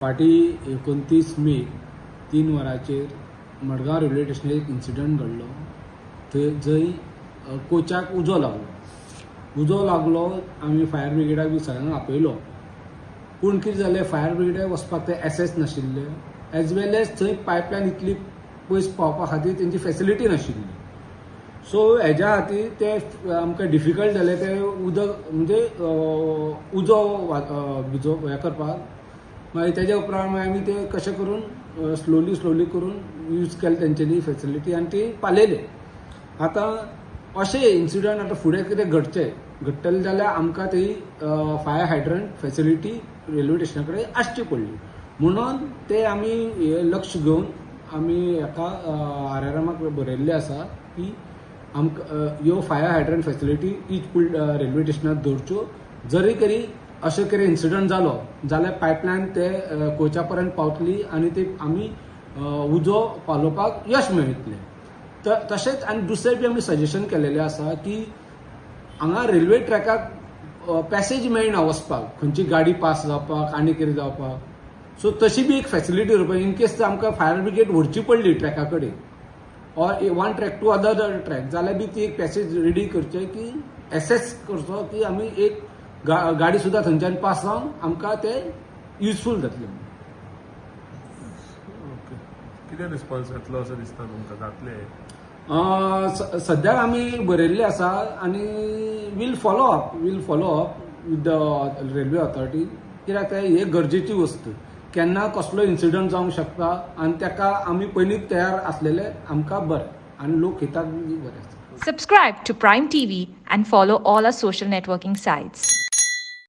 फाटी 29 मे 3 वरांचेर मडगांव रेल्वे स्टेशनार एक इन्सिडंट घडलो. जंय कोचाक उजो लागलो. आमी फायर ब्रिगेडाक बी सगळ्यांक आपयलो. पूण कितें जालें, फायर ब्रिगेडाक वचपाक ते एसेस नाशिल्ले, एज वेल एज थंय पायपलायन इतली पयस पावपा खातीर तेंची फेसिलिटी नाशिल्ली. सो हेज्या खातीर ते आमकां डिफिकल्ट जालें ते उदक म्हणजे उजो हें करपाक. मागीर तेज्या उपरांत आमी ते कशें करून स्लोली करून यूज केलें तेंच्यांनी फेसिलिटी आनी ती पालयले. आतां अशें इन्सिडंट आतां फुडें कितें घडटलें जाल्यार आमकां ती फायर हायड्रंट फेसिलिटी रेल्वे स्टेशना कडेन आसची पडली. म्हणून ते आमी लक्ष घेवन आमी हेका RRMाक बरयल्लें आसा की आमकां ह्यो फायर हायड्रंट फेसिलिटी इच रेल्वे स्टेशनार दवरच्यो. जरी तरी अशें कितें इन्सिडंट जालो जाल्यार पायपलायन ते कोचा पर्यंत पावतली आनी ती आमी उजो पालोवपाक यश मेळटलें. तशेंच आनी दुसरें बी आमी सजेशन केलेलें आसा की हांगा रेल्वे ट्रॅकाक पॅसेज मेळना वचपाक, खंयची गाडी पास जावपाक आनी कितें जावपाक. सो तशी बी एक फेसिलिटी दवरपाक इन केस आमकां फायर ब्रिगेड व्हरची पडली ट्रॅका कडेन or one track to other track जाल्यार बी ती एक पॅसेज रेडी करचे की एसेस करचो की आमी एक गाडी सुद्दां थंयच्यान पास जावन आमकां ते युजफूल जातलें. कितें रिस्पॉन्स येतलो असो दिसता तुमकां? जातले सद्याक आमी बरयल्ले आसा आनी will follow up with the railway authority. कित्याक हे गरजेची वस्त. केन्ना कसलो इन्सिडंट जावंक शकता आनी ताका आमी पयलींच तयार आसलेले आमकां बरें आनी लोक हिताक बी बरें आसता. Subscribe to Prime TV and follow all our social networking sites.